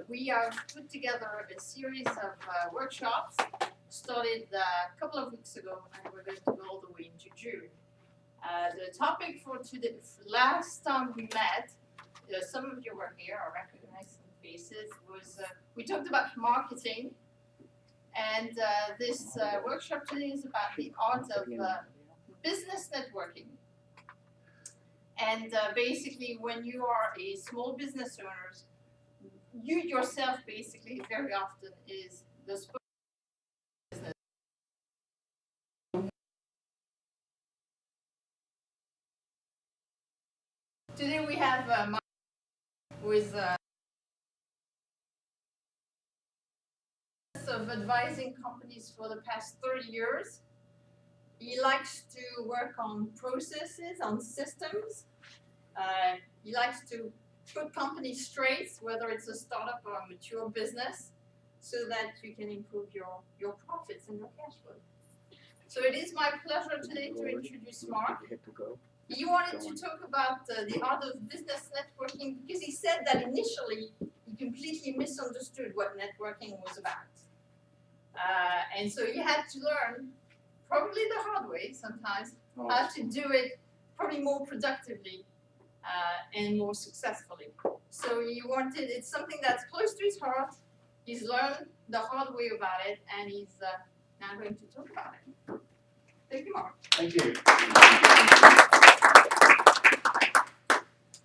We have put together a series of workshops, started a couple of weeks ago, and we're going to go all the way into June. The topic for today, last time we met, some of you were here, I recognize some faces, was we talked about marketing, and this workshop today is about the art of business networking. And basically, when you are a small business owner, you yourself basically very often is the spokesperson. Today we have Mike, who is of advising companies for the past 30 years. He likes to work on processes, on systems. He likes to put companies straight, whether it's a startup or a mature business, so that you can improve your profits and your cash flow. So it is my pleasure today to introduce Mark. He wanted to talk about the art of business networking because he said that initially he completely misunderstood what networking was about. And so he had to learn, probably the hard way sometimes, how to do it probably more productively and more successfully. So he wanted, it's something that's close to his heart. He's learned the hard way about it, and he's now going to talk about it. Thank you, Mark. Thank you.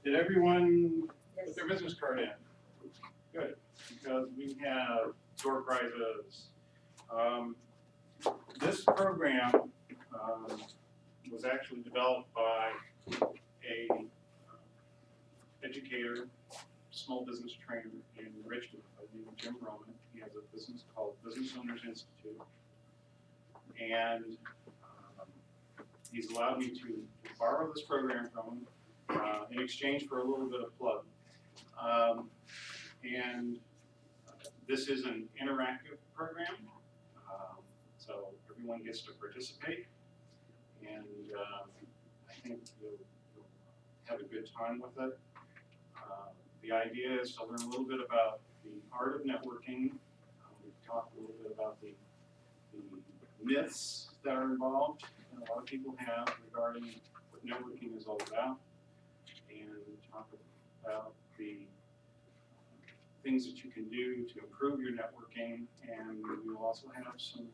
Did everyone put their business card in? Good, because we have door prizes. This program was actually developed by a educator, small business trainer in Richmond by the name of Jim Roman. He has a business called Business Owners Institute, and he's allowed me to borrow this program from him in exchange for a little bit of plug. And this is an interactive program, so everyone gets to participate, and I think you'll have a good time with it. The idea is to learn a little bit about the art of networking. We've talked a little bit about the myths that are involved that a lot of people have regarding what networking is all about, and talk about the things that you can do to improve your networking, and we will also have some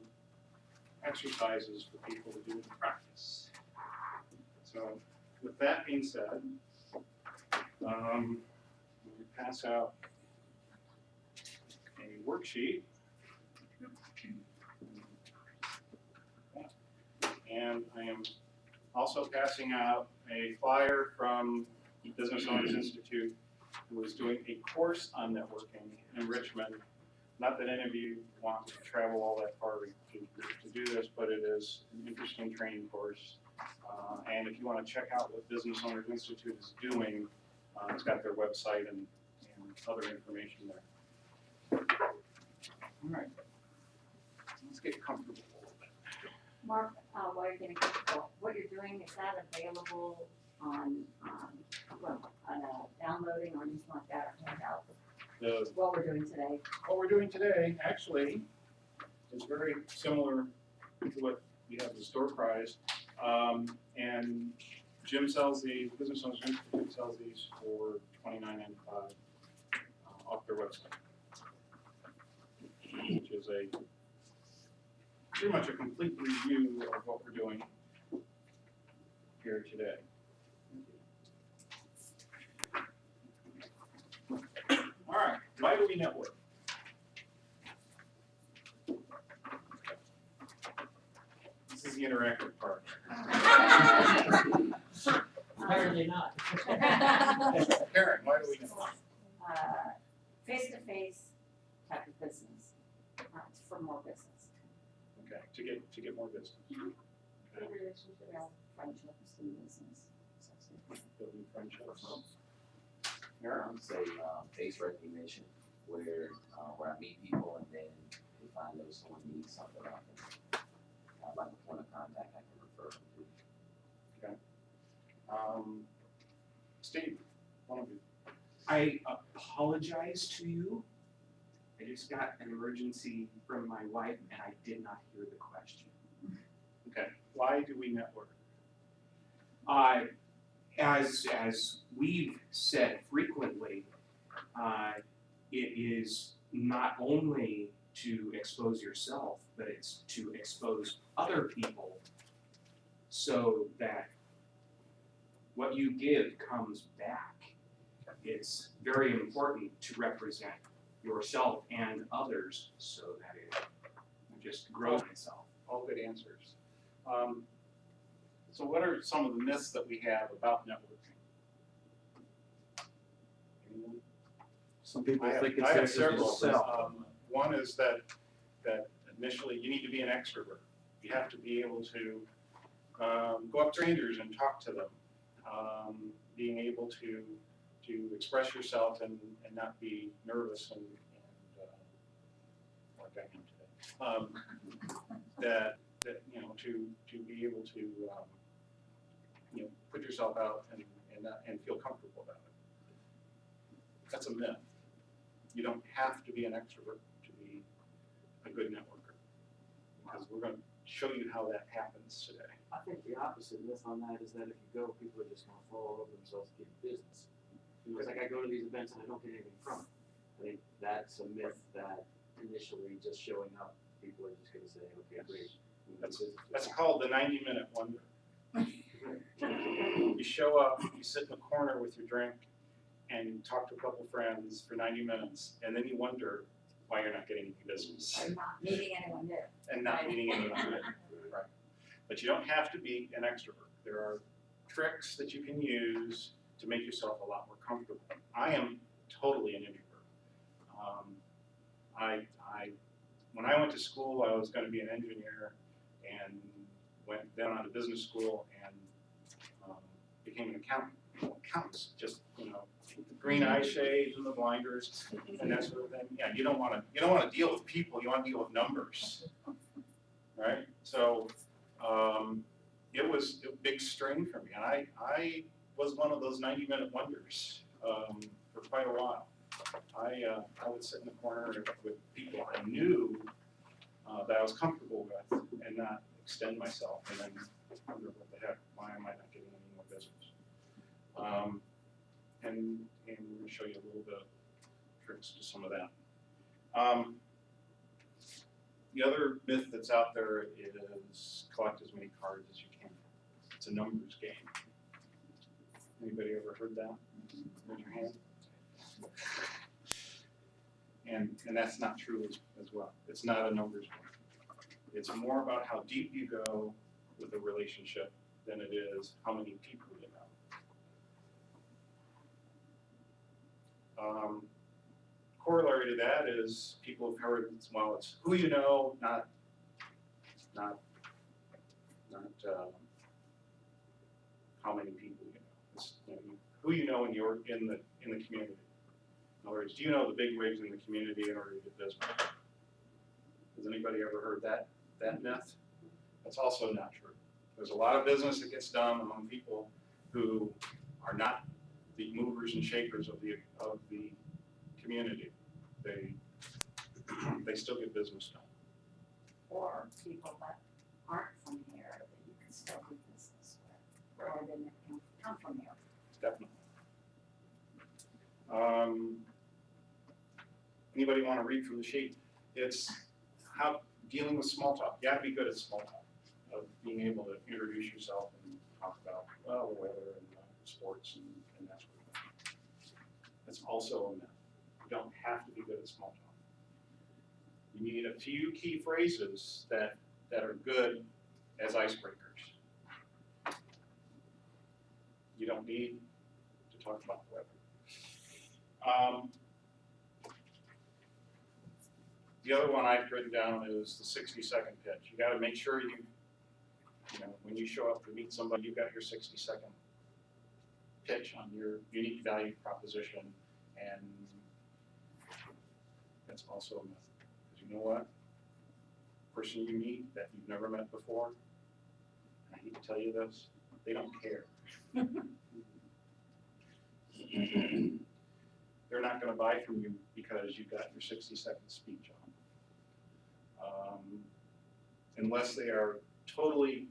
exercises for people to do in practice. So with that being said, we pass out a worksheet. And I am also passing out a flyer from the Business Owners Institute, who is doing a course on networking in Richmond. Not that any of you want to travel all that far to do this, but it is an interesting training course. And if you want to check out what Business Owners Institute is doing, it's got their website and other information there. All right, let's get comfortable a little bit. Mark, while you're getting comfortable, what you're doing, is that available on downloading or anything like that, or handout? What we're doing today? What we're doing today, actually, is very similar to what we have the store prize. And Jim sells these, Business Owners Institute sells these for $29.95 off their website, which is pretty much a complete review of what we're doing here today. All right, why do we network? This is the interactive part. Apparently not. Karen, why do we network? Face-to-face type of business, for more business. Okay, to get more business. Okay. Friendships in business. Building friendships. I would say face recognition, where I meet people and then if I know someone needs something out there, I'd like a point of contact I can refer them to. Okay. Steve, one of you. I apologize to you. I just got an emergency from my wife and I did not hear the question. Okay, why do we network? As we've said frequently, it is not only to expose yourself, but it's to expose other people so that what you give comes back. It's very important to represent yourself and others so that it just grows itself. All good answers. So what are some of the myths that we have about networking? Anyone? Some people I have, think I have it's several. sell. One is that initially you need to be an extrovert. You have to be able to go up to strangers and talk to them. Being able to express yourself and not be nervous and like I am today. That you know to be able to you know put yourself out and feel comfortable about it. That's a myth. You don't have to be an extrovert to be a good networker, because we're going to show you how that happens today. I think the opposite myth on that is that if you go, people are just gonna fall over themselves to get business. You know, it's like I go to these events and I don't get anything from it. I think that's a myth that initially just showing up, people are just gonna say, okay, great. we can do business with That's you." called the 90-minute wonder. You show up, you sit in the corner with your drink, and talk to a couple friends for 90 minutes, and then you wonder why you're not getting any business Or not meeting anyone new. and not meeting anyone. Right. But you don't have to be an extrovert. There are tricks that you can use to make yourself a lot more comfortable. I am totally an introvert. When I went to school, I was going to be an engineer, and went then on to business school and became an accountant. Accountants, just the green eye shades and the blinders and that sort of thing. Yeah, you don't want to deal with people. You want to deal with numbers, right? So it was a big strain for me, and I was one of those 90-minute wonders for quite a while. I would sit in the corner with people I knew that I was comfortable with, and not extend myself, and then wonder what the heck, why am I not getting any more business? And we're going to show you a little bit of tricks to some of that. The other myth that's out there is collect as many cards as you can. It's a numbers game. Anybody ever heard that? Raise your hand. And that's not true as well. It's not a numbers game. It's more about how deep you go with a relationship than it is how many people you know. Corollary to that is people have heard, well, it's who you know, not how many people you know. It's who you know in the community. In other words, do you know the big wigs in the community in order to get business? Has anybody ever heard that myth? That's also not true. There's a lot of business that gets done among people who are not the movers and shakers of the community. They still get business done. Or people that aren't from here that you can still do business with, or that can come from here. Definitely. Anybody want to read from the sheet? It's how dealing with small talk. You have to be good at small talk, of being able to introduce yourself and talk about the weather and sports and that sort of thing. That's also a myth. You don't have to be good at small talk. You need a few key phrases that are good as icebreakers. You don't need to talk about the weather. The other one I've written down is the 60-second pitch. You got to make sure you know, when you show up to meet somebody, you've got your 60-second pitch on your unique value proposition, and that's also a myth. Because you know what? The person you meet that you've never met before, and I hate to tell you this, they don't care. they're not gonna buy from you because you got your 60-second speech on. Unless they are totally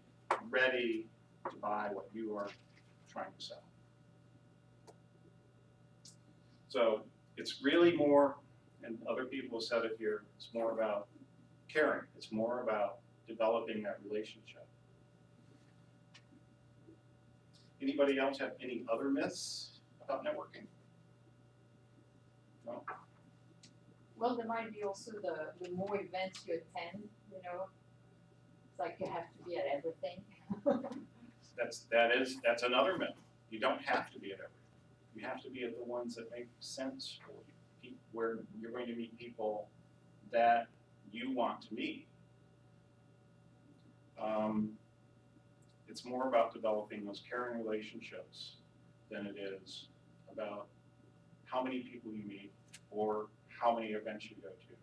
ready to buy what you are trying to sell. So it's really more, and other people have said it here, it's more about caring. It's more about developing that relationship. Anybody else have any other myths about networking? No? Well, there might be also the more events you attend, you know, it's like you have to be at everything. That's another myth. You don't have to be at everything. You have to be at the ones that make sense for you, where you're going to meet people that you want to meet. It's more about developing those caring relationships than it is about how many people you meet or how many events you go to.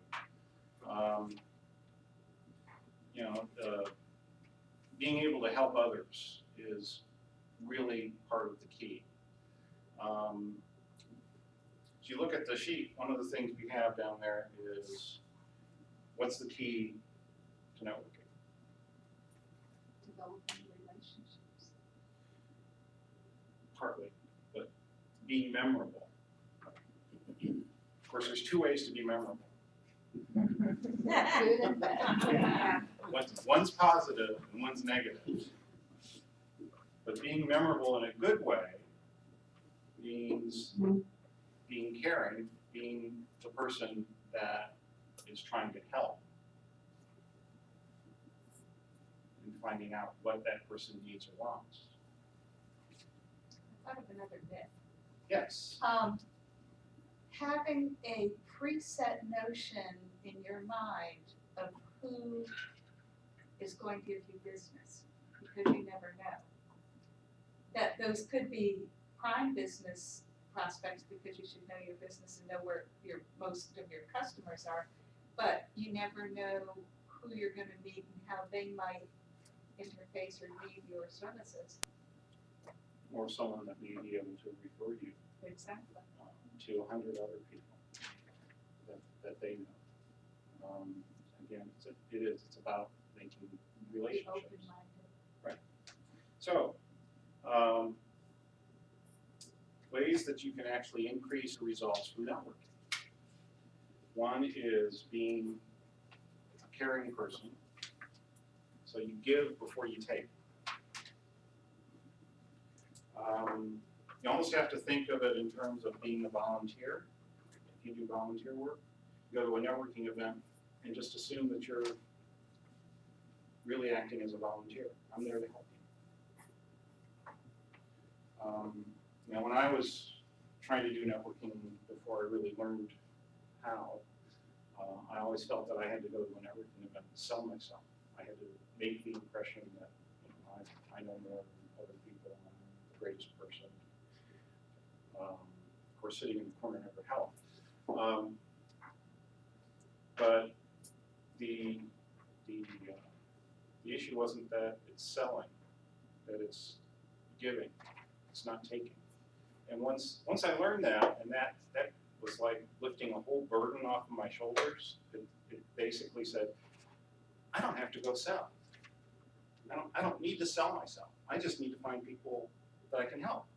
You know, being able to help others is really part of the key. As you look at the sheet, one of the things we have down there is, what's the key to networking? Developing relationships. Partly, but being memorable. Of course, there's two ways to be memorable. Good and bad. One's positive and one's negative. But being memorable in a good way means being caring, being the person that is trying to help, and finding out what that person needs or wants. I thought of another myth. Yes. Having a preset notion in your mind of who is going to give you business, because you never know. That those could be prime business prospects because you should know your business and know where most of your customers are, but you never know who you're gonna meet and how they might interface or need your services. Or someone that may be able to refer you Exactly. to 100 other people that they know. Again, it's about making Be relationships. open-minded. So, ways that you can actually increase results from networking. One is being a caring person. So you give before you take. You almost have to think of it in terms of being a volunteer. If you do volunteer work, you go to a networking event and just assume that you're really acting as a volunteer. I'm there to help you. You know, when I was trying to do networking before I really learned how, I always felt that I had to go to a networking event and sell myself. I had to make the impression that, you know, I know more than other people, I'm the greatest person. Of course, sitting in the corner never helped. But the issue wasn't that it's selling, that it's giving, it's not taking. And once I learned that, and that was like lifting a whole burden off of my shoulders, it basically said, I don't have to go sell. I don't need to sell myself. I just need to find people that I can help.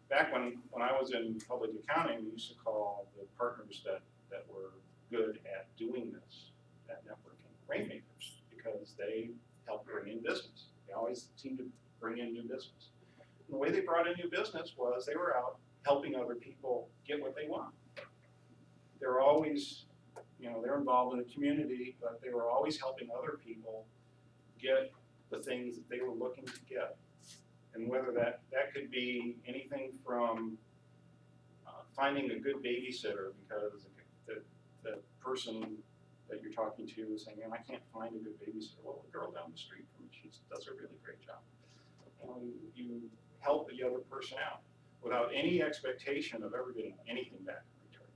Back when I was in public accounting, we used to call the partners that were good at doing this, at networking, rainmakers, because they helped bring in business. They always seemed to bring in new business. And the way they brought in new business was they were out helping other people get what they want. They were always, you know, they're involved in the community, but they were always helping other people get the things that they were looking to get. And whether that could be anything from finding a good babysitter because the person that you're talking to is saying, man, I can't find a good babysitter. Well, the girl down the street from me, she does a really great job. You help the other person out without any expectation of ever getting anything back in return.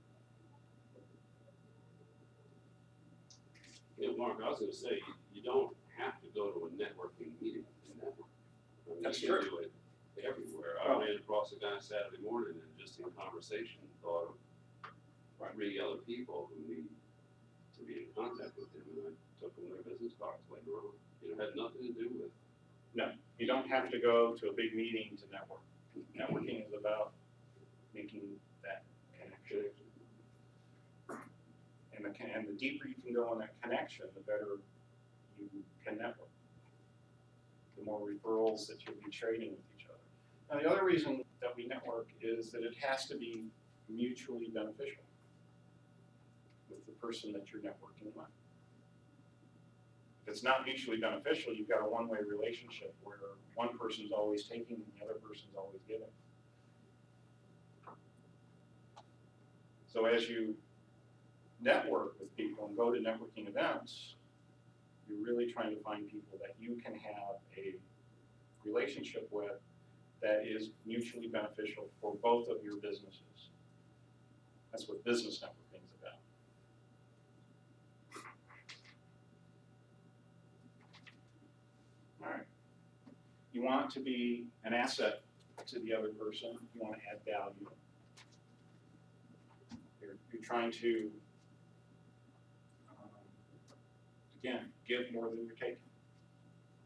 Yeah, Mark, I was gonna say, you don't have to go to a networking meeting to network. I mean, That's you can true. do it everywhere. I ran across a guy Saturday morning and just in conversation, thought of 3 other people who need to be in contact with him, and I took them their business cards later on. It had nothing to do with, No, you don't have to go to a big meeting to network. Networking is about making that connection. And the deeper you can go on that connection, the better you can network. The more referrals that you'll be trading with each other. Now, the other reason that we network is that it has to be mutually beneficial with the person that you're networking with. If it's not mutually beneficial, you've got a one-way relationship where one person's always taking and the other person's always giving. So as you network with people and go to networking events, you're really trying to find people that you can have a relationship with that is mutually beneficial for both of your businesses. That's what business networking is about. All right. You want to be an asset to the other person. You want to add value. You're trying to, again, give more than you're taking.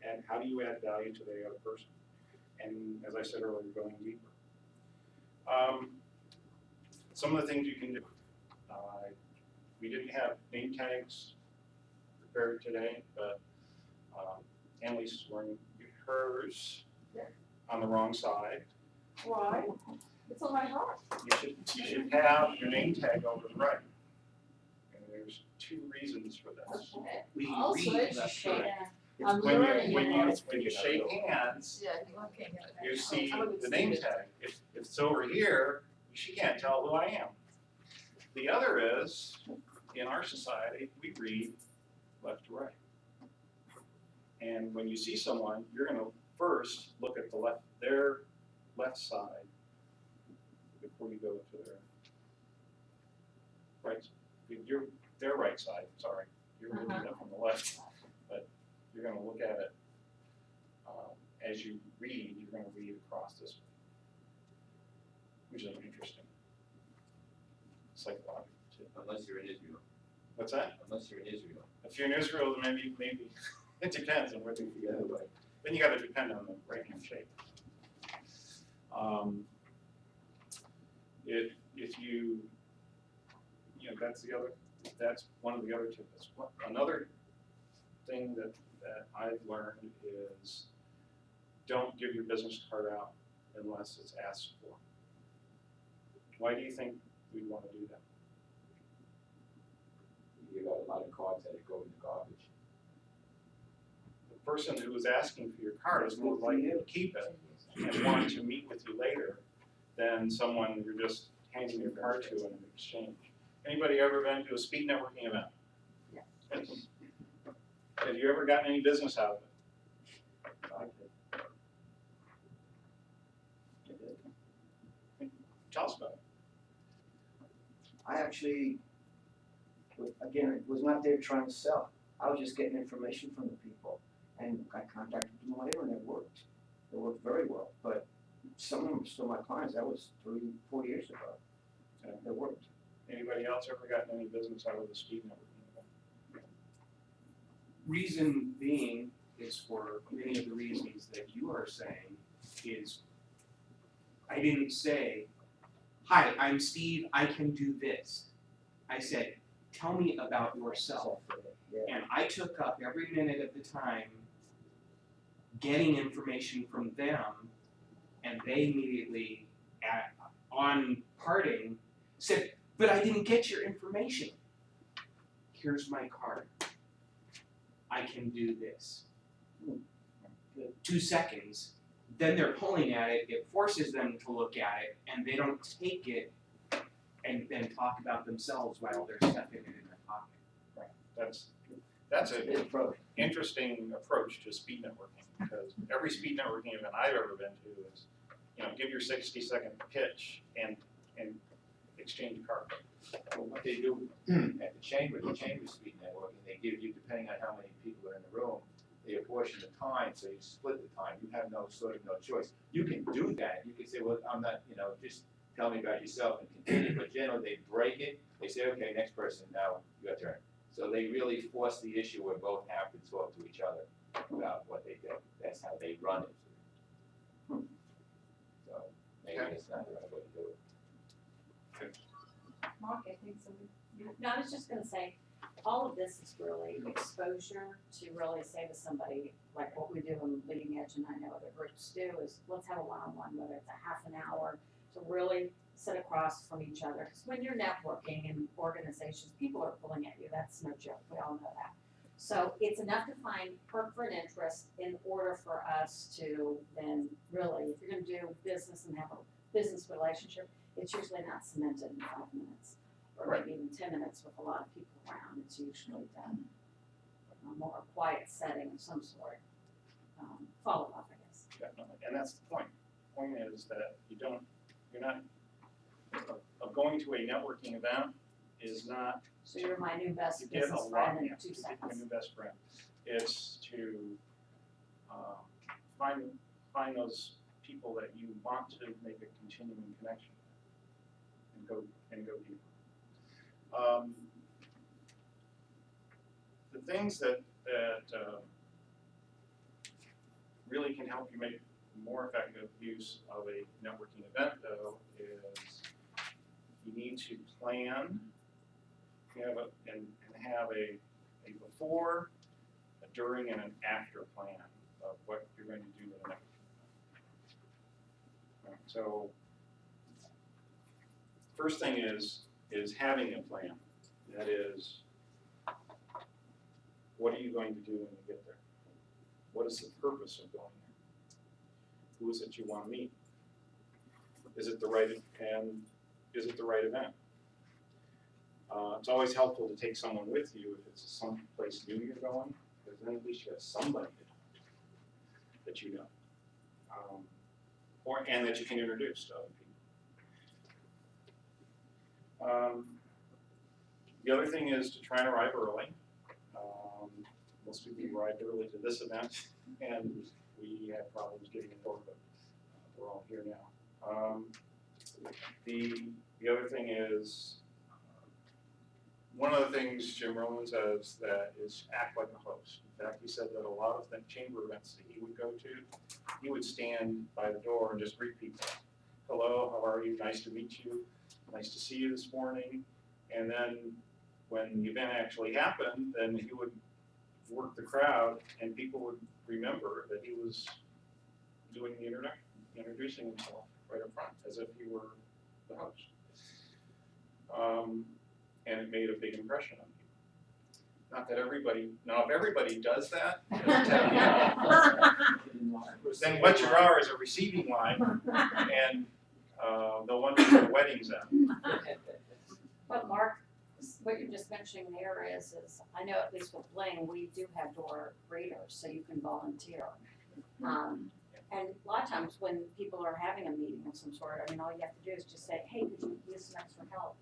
And how do you add value to the other person? And as I said earlier, going deeper. Some of the things you can do. We didn't have name tags prepared today, but Annalise is wearing hers on the wrong side. Why? It's on my heart. You should have your name tag over the right. And there's 2 reasons for this. Okay. We Also, read it's left to shake. right. I'm When learning. you shake hands, Yeah, you're looking at that. you see I'm a good the name student. tag. If it's over here, she can't tell who I am. The other is, in our society, we read left to right. And when you see someone, you're gonna first look at their left side before you go to their right, their right side, sorry. You're looking up on the left, but you're gonna look at it, as you read, you're gonna read across this way, which is interesting. Psychological too. Unless you're in Israel. What's that? Unless you're in Israel. If you're in Israel, then maybe, it depends on whether you go the other way. Then you gotta depend on the right hand shape. If you know, that's one of the other tips. Another thing that I've learned is don't give your business card out unless it's asked for. Why do you think we'd want to do that? You got a lot of cards that go in the garbage. The person who was asking for your card is more likely to keep it and want to meet with you later than someone you're just handing your card to in an exchange. Anybody ever been to a speed networking event? Yes. Have you ever gotten any business out of it? Tell us about it. I actually, again, was not there trying to sell. I was just getting information from the people, and I contacted them later, and it worked. It worked very well. But some of them are still my clients. That was 3-4 years ago. Okay. It worked. Anybody else ever gotten any business out of the speed networking event? Reason being is for many of the reasons that you are saying is, I didn't say, hi, I'm Steve, I can do this. I said, tell me about yourself. Yeah. And I took up every minute of the time getting information from them, and they immediately, on parting, said, but I didn't get your information. Here's my card. I can do this. 2 seconds, then they're pulling at it, it forces them to look at it, and they don't take it and then talk about themselves while they're stuffing it in their pocket. That's Good an approach. interesting approach to speed networking, because every speed networking event I've ever been to is, give your 60-second pitch and exchange a card. Well, what they do at the chamber speed networking, they give you, depending on how many people are in the room, they apportion the time, so you split the time. You have no choice. You can do that. You can say, well, I'm not, just tell me about yourself and continue, but generally they break it, they say, okay, next person, now your turn. So they really force the issue where both have to talk to each other about what they did. That's how they run it. So maybe that's not the right way to do it. Mark, I think so. No, I was just gonna say, all of this is really exposure to really say to somebody, like what we do in Leading Edge, and I know other groups do, is let's have a one-on-one, whether it's a half an hour, to really sit across from each other. Because when you're networking in organizations, people are pulling at you, that's no joke, we all know that. So it's enough to find perk for an interest in order for us to then really, if you're gonna do business and have a business relationship, it's usually not cemented in 5 minutes, or maybe even 10 minutes with a lot of people around. It's usually done in a more quiet setting of some sort. Follow up, I guess. Definitely, and that's the point. The point is that you're not, going to a networking event is not. So you're my new best You get a business lot, friend in yeah, 2 you get seconds. your new best friend. It's to find those people that you want to make a continuing connection with and go deeper. The things that really can help you make more effective use of a networking event, though, is you need to plan. Have a before, a during, and an after plan of what you're going to do with the networking event. So, first thing is having a plan. That is, what are you going to do when you get there? What is the purpose of going there? Who is it you want to meet? Is it the right event? It's always helpful to take someone with you if it's someplace new you're going, because then at least you have somebody to talk to that you know, and that you can introduce to other people. The other thing is to try and arrive early. Most people arrive early to this event, and we have problems getting it over, but we're all here now. The other thing is, one of the things Jim Rowan says that is act like a host. In fact, he said that a lot of the chamber events that he would go to, he would stand by the door and just greet people. Hello, how are you? Nice to meet you. Nice to see you this morning. And then when the event actually happened, then he would work the crowd and people would remember that he was doing the introduction, introducing himself right up front as if he were the host. And it made a big impression on people. Not that everybody, now if everybody does that, then what you are is a receiving line, and they'll wonder where the wedding's at. But Mark, what you're just mentioning there is I know at least with Bling, we do have door greeters, so you can volunteer. And a lot of times when people are having a meeting of some sort, I mean, all you have to do is just say, hey, could you use some extra help?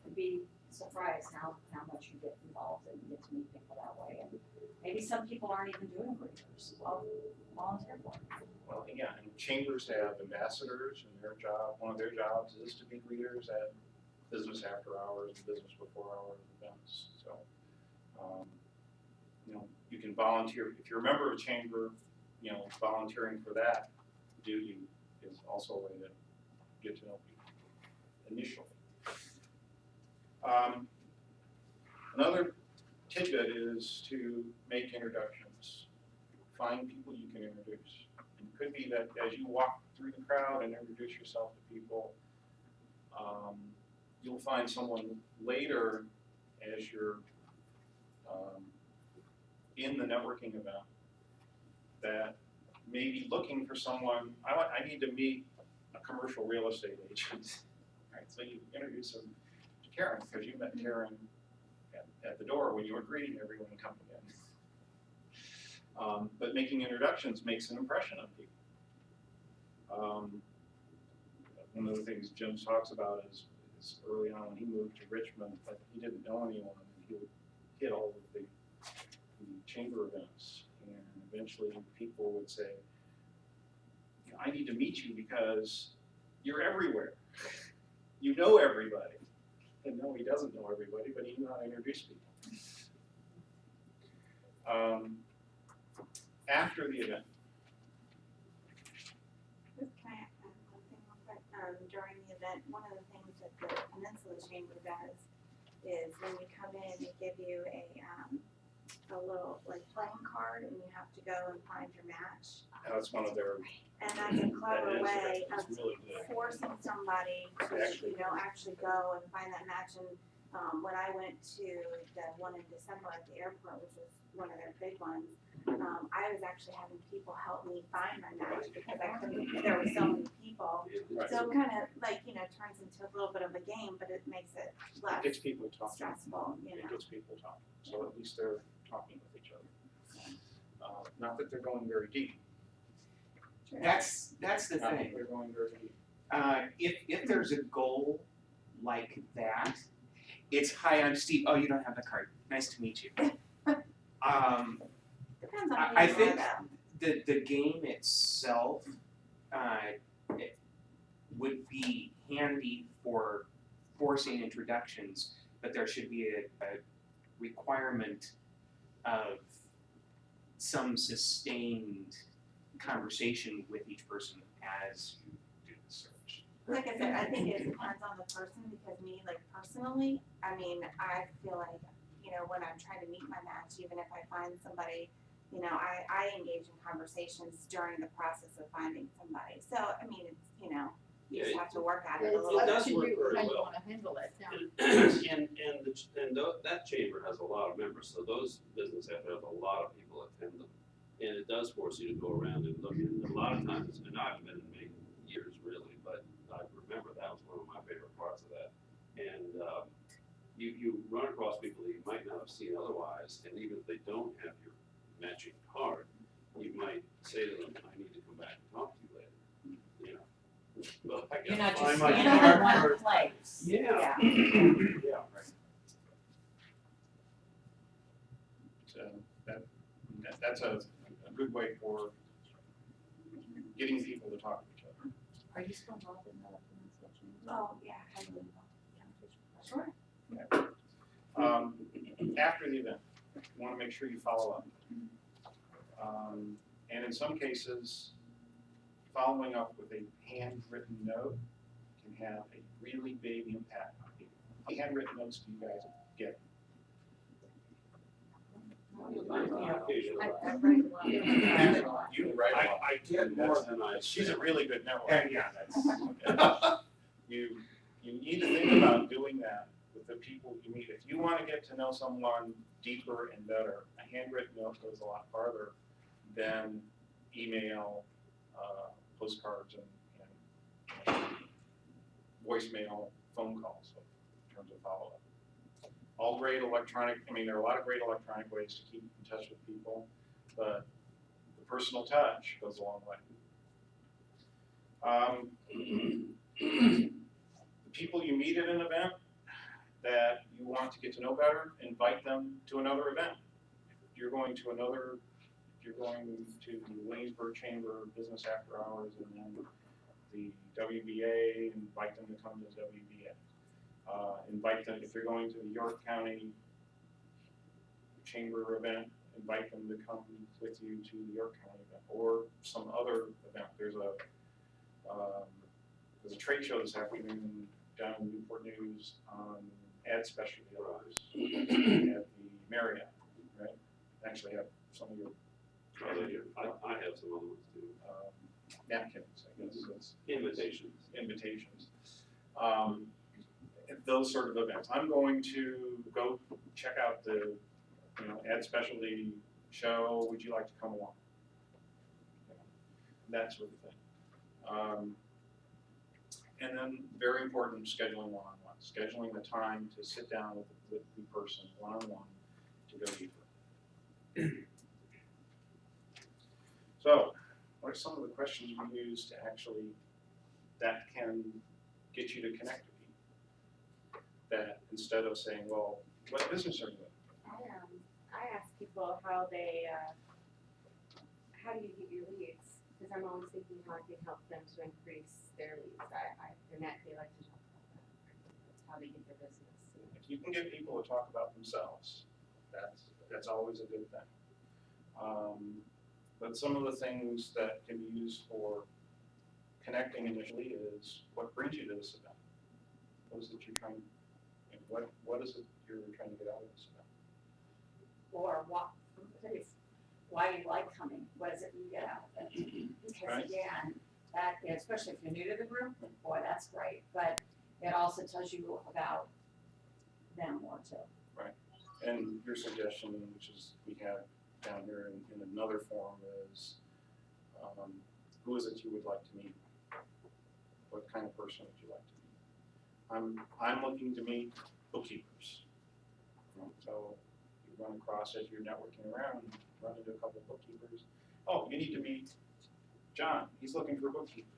And be surprised how much you get involved and get to meet people that way. And maybe some people aren't even doing greeters. Well, volunteer for it. Well, yeah, and chambers have ambassadors, and their job, one of their jobs is to be greeters at business after hours and business before hours events. So, you can volunteer. If you're a member of a chamber, volunteering for that duty is also a way to get to know people initially. Another tidbit is to make introductions. Find people you can introduce. And it could be that as you walk through the crowd and introduce yourself to people, you'll find someone later as you're in the networking event that may be looking for someone. I need to meet a commercial real estate agent. Right, so you introduce them to Karen because you met Karen at the door when you were greeting everyone coming in. But making introductions makes an impression on people. One of the things Jim talks about is early on when he moved to Richmond, but he didn't know anyone, and he would hit all of the chamber events, and eventually people would say, I need to meet you because you're everywhere. you know everybody. And no, he doesn't know everybody, but he knows how to introduce people. After the event, Can I add one thing real quick? During the event, one of the things that the Peninsula Chamber does is when you come in, they give you a little like playing card, and you have to go and find your match. that's one of their, And that's a clever way of it's really good. forcing somebody to, actually go and find that match. And when I went to the one in December at the airport, which was one of their big ones, I was actually having people help me find my match because I couldn't, there were so many people. Right. So it kind of like, turns into a little bit of a game, but it makes it It less gets people talking. stressful, It gets people talking, so at least they're talking with each other. Not that they're going very deep. That's the Not that thing. they're going very deep. If there's a goal like that, it's hi, I'm Steve. Oh, you don't have the card. Nice to meet you. Depends on I who you are think though. the game itself it would be handy for forcing introductions, but there should be a requirement of some sustained conversation with each person as you do the search. Like I said, I think it depends on the person because me, like personally, I mean, I feel like, when I'm trying to meet my match, even if I find somebody, I engage in conversations during the process of finding somebody. So, I mean, it's, you just have to work at it a It's little up does to work you very how you well. wanna handle it, yeah. That chamber has a lot of members, so those businesses have a lot of people attend them. And it does force you to go around and look, and a lot of times, and I haven't been in many years really, but I remember that was one of my favorite parts of that. And, you run across people that you might not have seen otherwise, and even if they don't have your matching card, you might say to them, I need to come back and talk to you later, Well, I You're gotta not find just my standing card in one first. place. Yeah. Yeah, right. So that's a good way for getting people to talk to each other. Are you still involved in the Peninsula Chamber? Oh, yeah, heavily involved. Sure. After the event, you want to make sure you follow up. And in some cases, following up with a handwritten note can have a really big impact on people. How many handwritten notes do you guys get? I write a lot. You write a lot. I get more than I. She's a really good network. And yeah, that's You need to think about doing that with the people you meet. If you want to get to know someone deeper and better, a handwritten note goes a lot farther than email, postcards, and voicemail, phone calls in terms of follow-up. All great electronic, there are a lot of great electronic ways to keep in touch with people, but the personal touch goes a long way. The people you meet at an event that you want to get to know better, invite them to another event. If you're going to the Williamsburg Chamber of Business after hours, and then the WBA, invite them to come to the WBA. Invite them, if you're going to the York County Chamber event, invite them to come with you to the York County event, or some other event. There's a trade show this afternoon down in Newport News on ad specialty hours at the Marriott, right? Actually have some of your I have some other ones too. napkins, I guess, it's Invitations. invitations. Those sort of events. I'm going to go check out the, ad specialty show. Would you like to come along? That sort of thing. And then very important, scheduling one-on-one, scheduling the time to sit down with the person one-on-one to go deeper. So, what are some of the questions we use to actually, that can get you to connect to people? That instead of saying, well, what business are you in? I ask people how do you get your leads? Because I'm always thinking how I can help them to increase their leads. They like to talk about that. how to get their business. If you can get people to talk about themselves, that's always a good thing. But some of the things that can be used for connecting initially is what brings you to this event. What is it you're trying, and what is it you're trying to get out of this event? Or why do you like coming? What is it you get out of it? Because Right. again, that, especially if you're new to the group, boy, that's great, but it also tells you about them more too. And your suggestion, which is we have down here in another form, is who is it you would like to meet? What kind of person would you like to meet? I'm looking to meet bookkeepers. So you run across as you're networking around, run into a couple of bookkeepers. Oh, you need to meet John. He's looking for bookkeepers.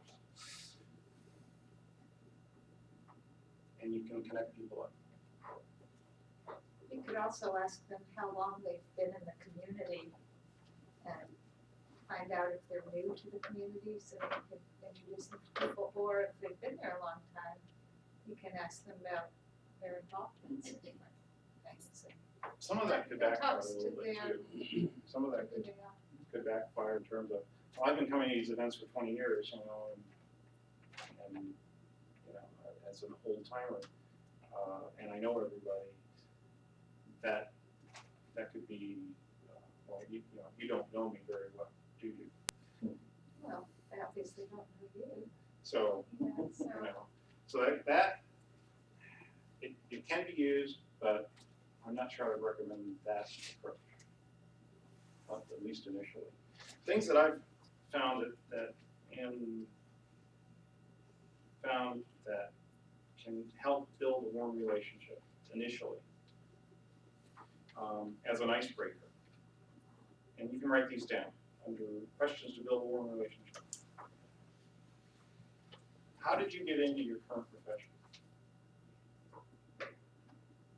And you can connect people up. You could also ask them how long they've been in the community and find out if they're new to the community, so you can introduce them to people, or if they've been there a long time, you can ask them about their involvements in different things. Some of that could That backfire a talks to little bit their- too. Some of that who they are. could backfire in terms of, well, I've been coming to these events for 20 years, you know, and you know, as an old timer, and I know everybody, that could be, well, you know, you don't know me very well, do you? Well, they obviously don't know you. So, Yeah, you so, know, so that it can be used, but I'm not sure I would recommend that approach, at least initially. Things that I've found that can help build a warm relationship initially, as an icebreaker. And you can write these down under questions to build a warm relationship. How did you get into your current profession?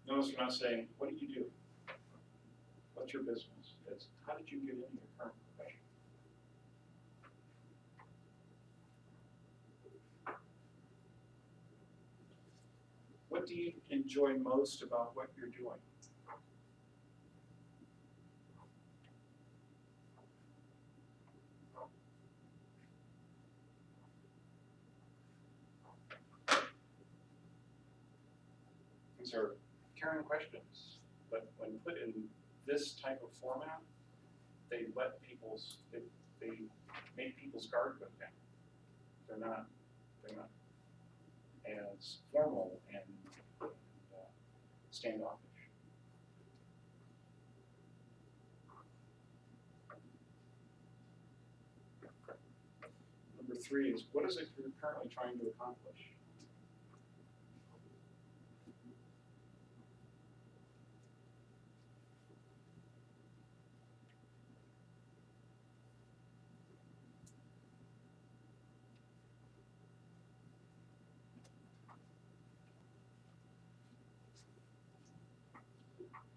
Notice we're not saying, what do you do? What's your business? It's, how did you get into your current profession? What do you enjoy most about what you're doing? These are caring questions, but when put in this type of format, they make people's guard go down. They're not as formal and standoffish. Number 3 is, what is it you're currently trying to accomplish?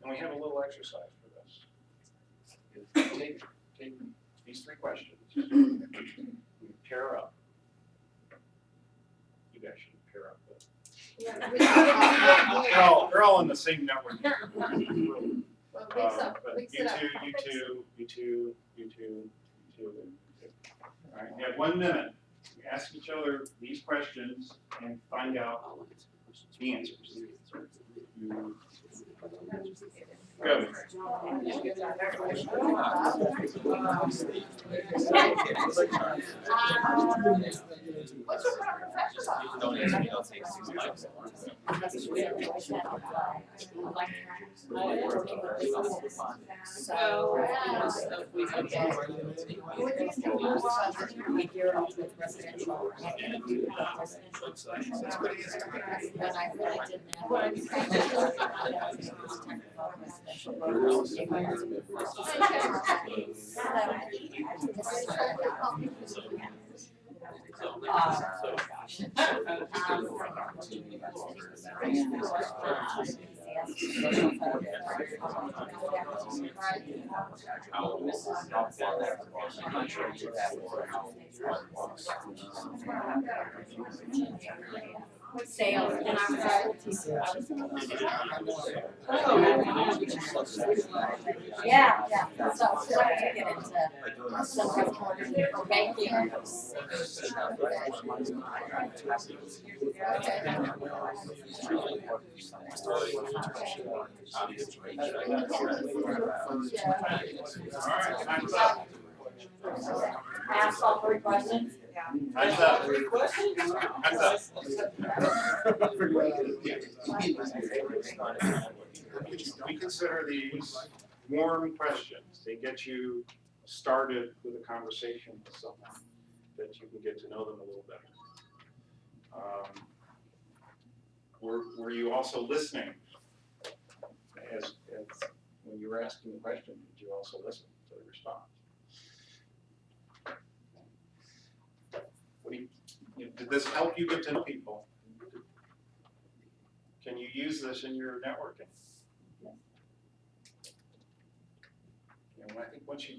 And we have a little exercise for this. Take these 3 questions, pair up. You guys should pair up. But they're all in the same network. Well, But mix you it up. two. All right, you have 1 minute. You ask each other these questions and find out the answers. Go. What's your current profession? sales and I was yeah, so I had to get into some kind of banking. Alright, time's up. Ask all 3 questions. Time's up. Three questions? Time's up. We consider these warm questions. They get you started with a conversation with someone that you can get to know them a little better. Were you also listening? As when you were asking the question, did you also listen to the response? What do you, did this help you get to know people? Can you use this in your networking? And I think once you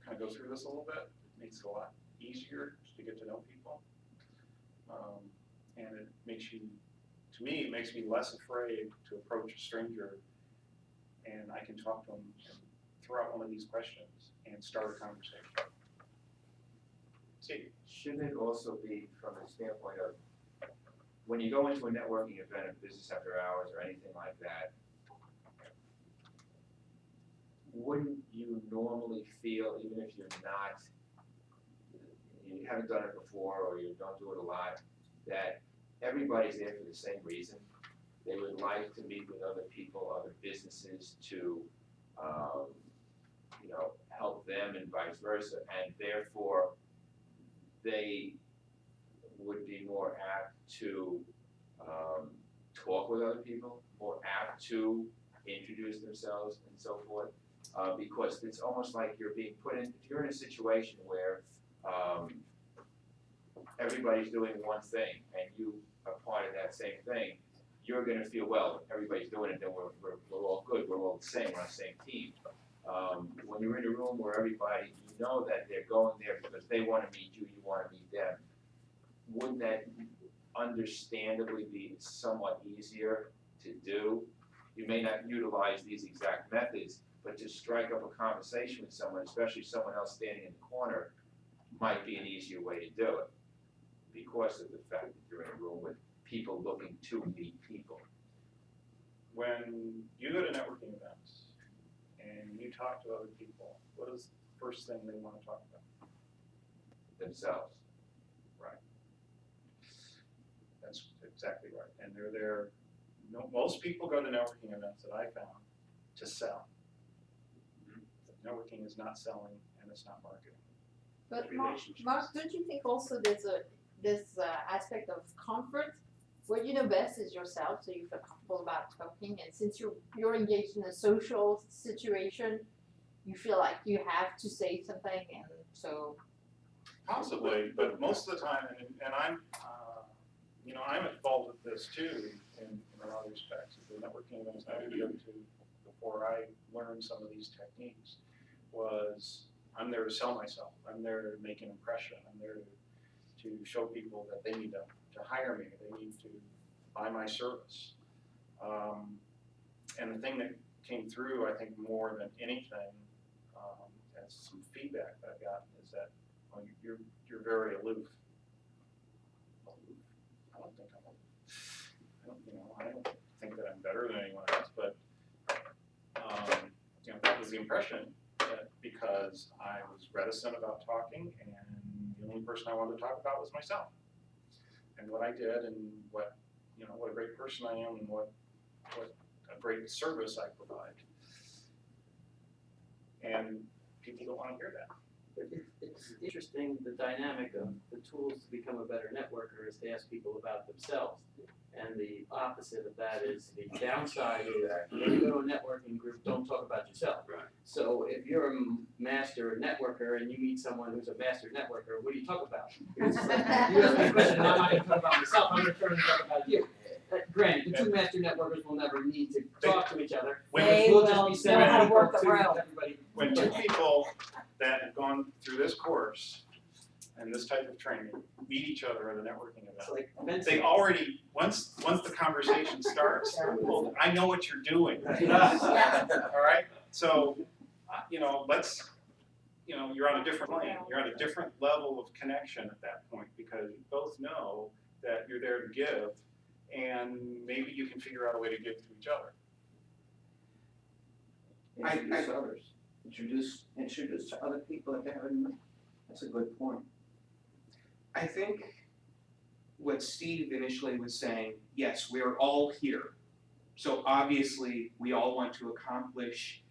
kind of go through this a little bit, it makes it a lot easier to get to know people. And it makes you, to me, it makes me less afraid to approach a stranger, and I can talk to them and throw out one of these questions and start a conversation. See? Shouldn't it also be from the standpoint of, when you go into a networking event, a business after hours or anything like that, wouldn't you normally feel, even if you're not, you haven't done it before or you don't do it a lot, that everybody's there for the same reason? They would like to meet with other people, other businesses to, help them and vice versa, and therefore they would be more apt to talk with other people, more apt to introduce themselves and so forth, because it's almost like you're being put in, if you're in a situation where everybody's doing one thing and you are part of that same thing, you're gonna feel, well, everybody's doing it, then we're all good, we're all the same, we're on the same team. When you're in a room where everybody, you know that they're going there because they wanna meet you, you wanna meet them, wouldn't that understandably be somewhat easier to do? You may not utilize these exact methods, but to strike up a conversation with someone, especially someone else standing in the corner, might be an easier way to do it, because of the fact that you're in a room with people looking to meet people. When you go to networking events and you talk to other people, what is the first thing they want to talk about? Themselves. Right. That's exactly right. And they're there, most people go to networking events that I found to sell. Networking is not selling and it's not marketing. But Mark, don't you think also there's this aspect of comfort? What you know best is yourself, so you feel comfortable about talking, and since you're engaged in a social situation, you feel like you have to say something, and so. Possibly, but most of the time, and I'm, I'm at fault with this too, in a lot of respects. The networking events I would go to before I learned some of these techniques was, I'm there to sell myself. I'm there to make an impression. I'm there to show people that they need to hire me. They need to buy my service. And the thing that came through, I think, more than anything, as some feedback that I've gotten, is that you're very aloof. I don't think I'm aloof. I don't think that I'm better than anyone else, but that was the impression, that because I was reticent about talking, and the only person I wanted to talk about was myself, and what I did, and what a great person I am, and what a great service I provide. And people don't want to hear that. It's interesting, the dynamic of the tools to become a better networker is to ask people about themselves. And the opposite of that is, the downside is, when you go to a networking group, don't talk about yourself. Right. So if you're a master networker and you meet someone who's a master networker, what do you talk about? It's like, you ask me a question, I'm not gonna talk about myself, I'm gonna turn and talk about you. Granted, the two master networkers will never need to talk to each other. We'll just be sending know how to people work to the room. everybody. When two people that have gone through this course and this type of training, meet each other at a networking event. So like events. They already, once the conversation starts, well, I know what you're doing. All right, so, you know, let's, you know, you're on a different plane, you're on a different level of connection at that point, because you both know that you're there to give, and maybe you can figure out a way to give to each other. Introduce others, introduce to other people that they haven't met. That's a good point. I think what Steve initially was saying, yes, we're all here. So obviously, we all want to accomplish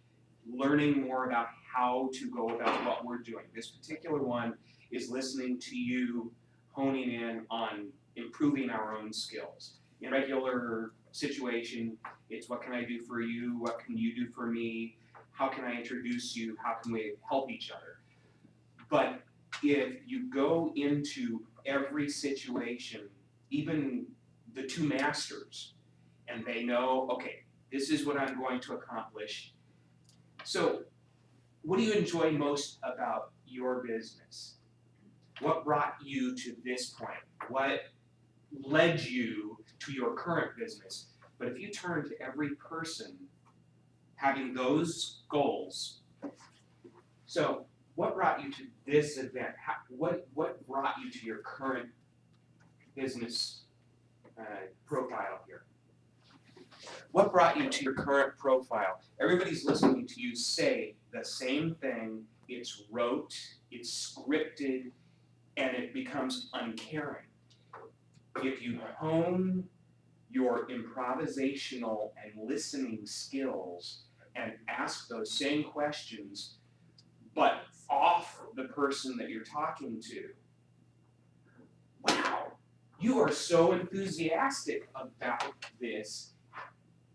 learning more about how to go about what we're doing. This particular one is listening to you, honing in on improving our own skills. In a regular situation, it's what can I do for you? What can you do for me? How can I introduce you? How can we help each other? But if you go into every situation, even the two masters, and they know, okay, this is what I'm going to accomplish. So, what do you enjoy most about your business? What brought you to this point? What led you to your current business? But if you turn to every person having those goals, so what brought you to this event? What brought you to your current business profile here? What brought you to your current profile? Everybody's listening to you say the same thing. It's rote, it's scripted, and it becomes uncaring. If you hone your improvisational and listening skills and ask those same questions, but off the person that you're talking to, wow, you are so enthusiastic about this.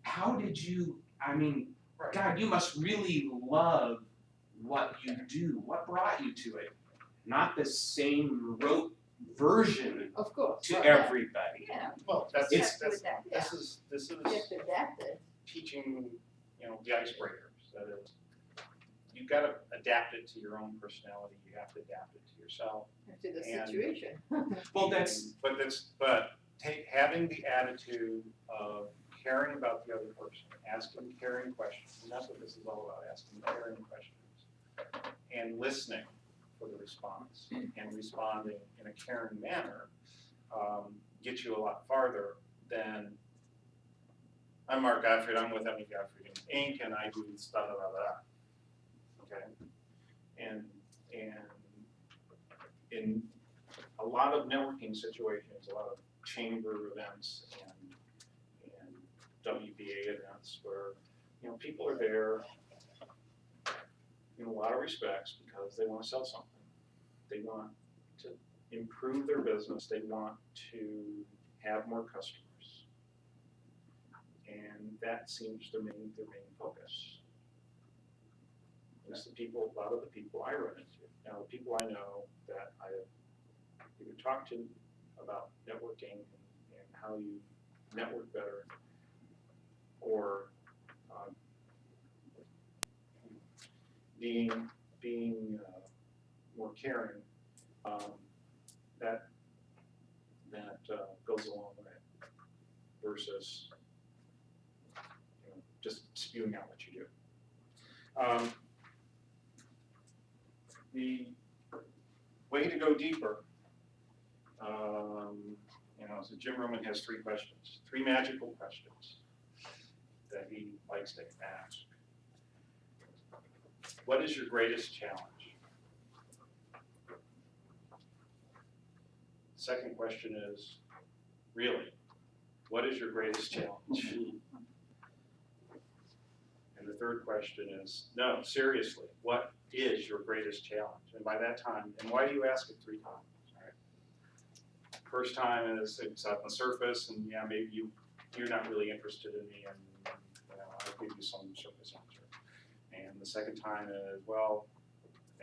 How did you, I mean, God, you must really love what you do. What brought you to it? Not the same rote version Of course. to everybody. Yeah. Well, that's, You have to that's, adapt, this is You have to adapt it. teaching, you know, the icebreakers. That is, you've got to adapt it to your own personality. You have to adapt it to yourself. To the And- situation. Well, that's, having the attitude of caring about the other person, asking caring questions, and that's what this is all about, asking caring questions, and listening for the response, and responding in a caring manner, gets you a lot farther than, I'm M.E.Gottfried, I'm with M.E.Gottfried Inc., and I do da da da da. Okay? And in a lot of networking situations, a lot of chamber events and WBA events where, you know, people are there in a lot of respects because they want to sell something. They want to improve their business. They want to have more customers. And that seems their main focus. It's the people, a lot of the people I run into. Now, the people I know that I have either talked to about networking and how you network better, or being more caring, that goes a long way versus, you know, just spewing out what you do. The way to go deeper, you know, so Jim Roman has 3 questions, 3 magical questions that he likes to ask. What is your greatest challenge? Second question is, really, what is your greatest challenge? And the third question is, no, seriously, what is your greatest challenge? And by that time, and why do you ask it 3 times? All right. First time is it's on the surface, and yeah, maybe you're not really interested in me, and you know, I'll give you some surface answer. And the second time is, well,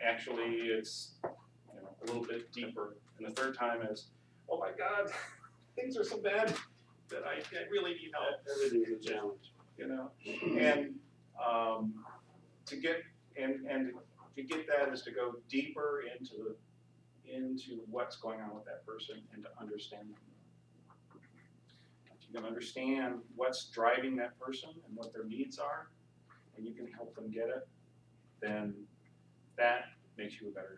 actually it's, you know, a little bit deeper. And the third time is, oh my God, things are so bad that I really need help. Everything's a challenge. You know, and to get that is to go deeper into into what's going on with that person and to understand them. If you can understand what's driving that person and what their needs are, and you can help them get it, then that makes you a better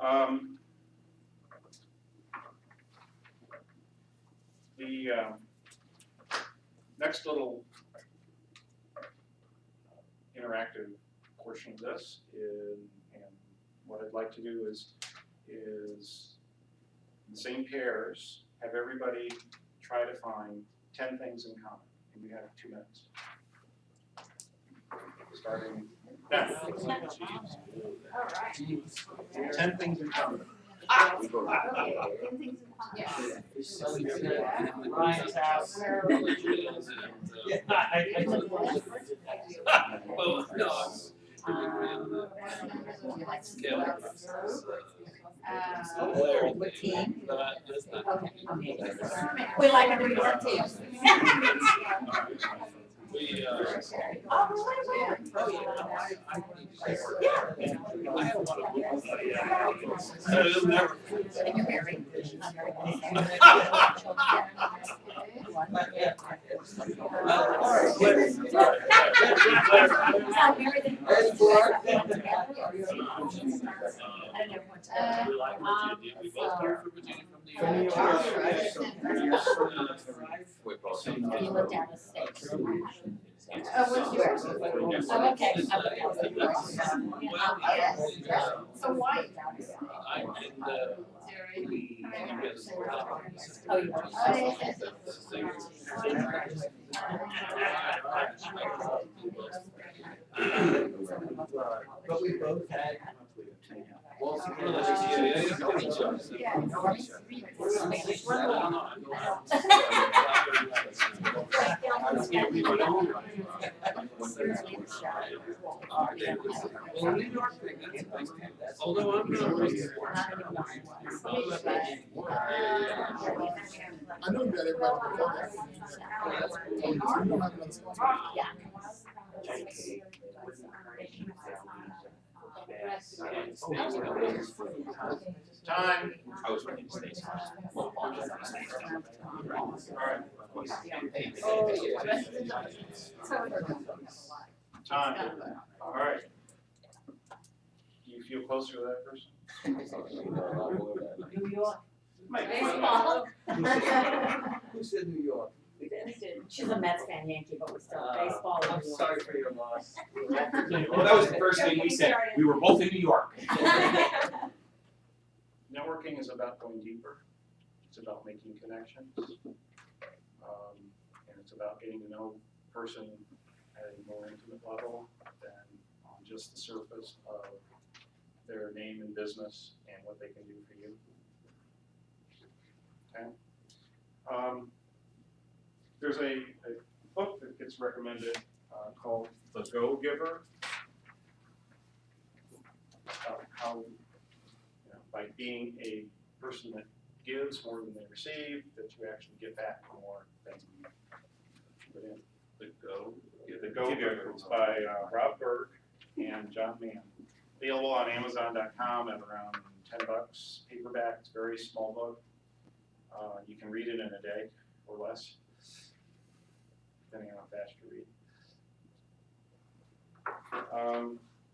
networker. The next little interactive portion of this is, and what I'd like to do is in the same pairs, have everybody try to find 10 things in common, and you have 2 minutes. Starting now. All right. 10 things in common. Ryan's house. Yeah, Well, no, What team? that's not. Okay. We like New York teams. We, Oh, I have a lot of. It'll never. And you're married. We like Virginia, we both came from Virginia from New York. You live down the state. Oh, what's yours? Oh, okay. So why? I did, Oh, you But we both had. Although I'm not. I know you got everybody before that. Time. I was ready to stay. Time. All right. Do you feel closer to that person? New York. Baseball. Who said New York? She's a Mets fan, Yankee, but we're still baseball. I'm sorry for your loss. Well, that was the first thing we said. We were both in New York. Networking is about going deeper. It's about making connections. And it's about getting to know a person at a more intimate level than on just the surface of their name and business and what they can do for you. Okay. There's a book that gets recommended called The Go-Giver. How by being a person that gives more than they receive, that you actually get back more than you put in. The Go-Giver. It's by Rob Berg and John Mann. Available on Amazon.com at around $10. Paperback. It's a very small book. You can read it in a day or less, depending on how fast you read.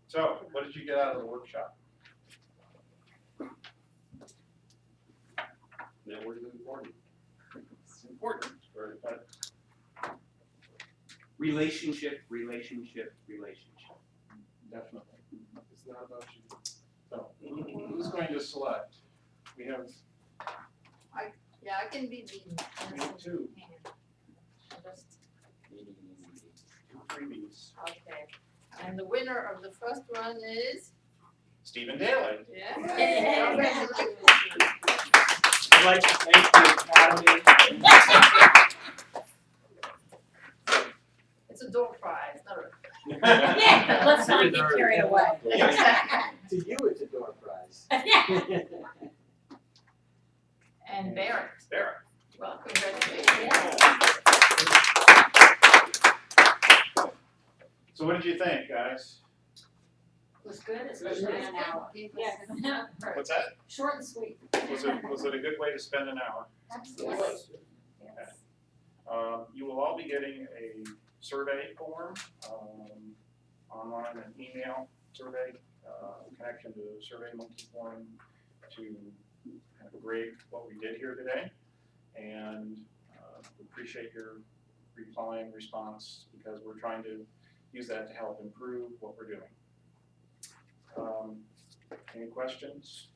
So, what did you get out of the workshop? Networking is important. It's important. But Relationship. definitely. It's not about you. So, who's going to select? We have Yeah, I can be the. 2 Just, freebies. okay. And the winner of the first one is? Stephen Daly. Yeah. Congratulations. I'd like to thank the Academy. It's a door prize, not a. Yeah, let's not get carried away. To you, it's a door prize. And Barrett. Barrett. Well, congratulations. So what did you think, guys? Was good, especially an hour. Yes. What's that? Short and sweet. Was it a good way to spend an hour? Absolutely. Okay. You will all be getting a survey form, online, an email survey, connection to the SurveyMonkey form to kind of grade what we did here today. And appreciate your reply and response because we're trying to use that to help improve what we're doing. Any questions?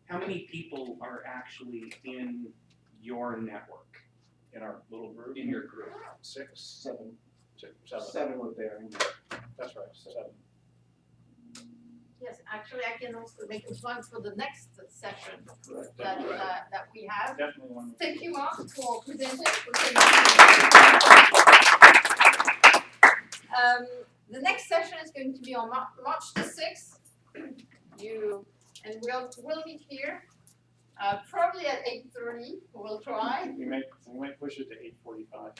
How many people are actually in your network? In our little group? In your group? 6? Seven. 7. 7 with Barry. That's right, 7. Yes, actually, I can also make a plug for the next session Correct. that we have. Definitely one. Thank you, Mark, for presenting. The next session is going to be on March the 6th. We'll meet here, probably at 8:30. We'll try. We might push it to 8:45.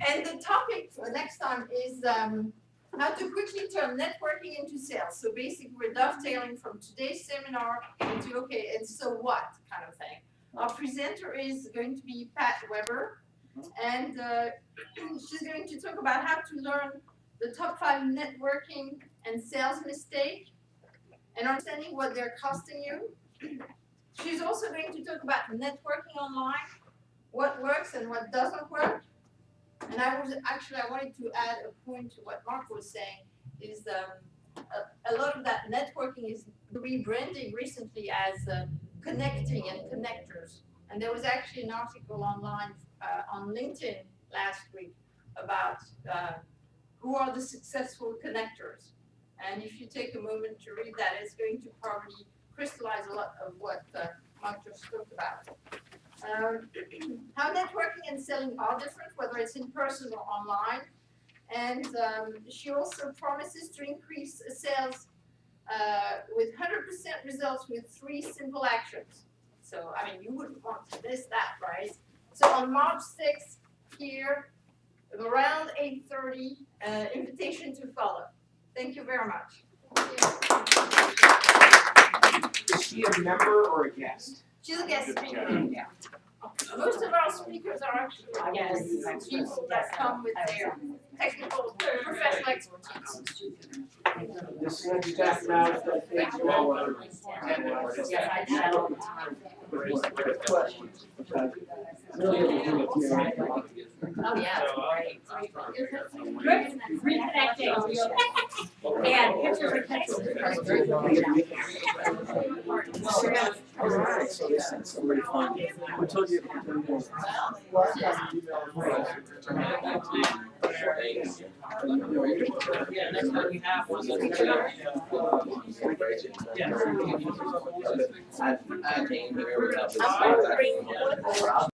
And the topic for next time is how to quickly turn networking into sales. So basically, we're dovetailing from today's seminar into, okay, and so what kind of thing. Our presenter is going to be Pat Weber, and she's going to talk about how to learn the top 5 networking and sales mistakes and understanding what they're costing you. She's also going to talk about networking online, what works and what doesn't work. And I wanted to add a point to what Mark was saying, is a lot of that networking is rebranding recently as connecting and connectors. And there was actually an article online on LinkedIn last week about who are the successful connectors. And if you take a moment to read that, it's going to probably crystallize a lot of what Mark just talked about. How networking and selling are different, whether it's in person or online. And she also promises to increase sales with 100% results with 3 simple actions. So, I mean, you wouldn't want to miss that, right? So on March 6th, here, around 8:30, invitation to follow. Thank you very much. Is she a member or a guest? She's a guest speaker. Yeah. Most of our speakers are actually guests, people that come with their technical, professional expertise. This next staff now is going to take you all. Oh, yeah, great. Reconnecting. And pictures are I came here without this.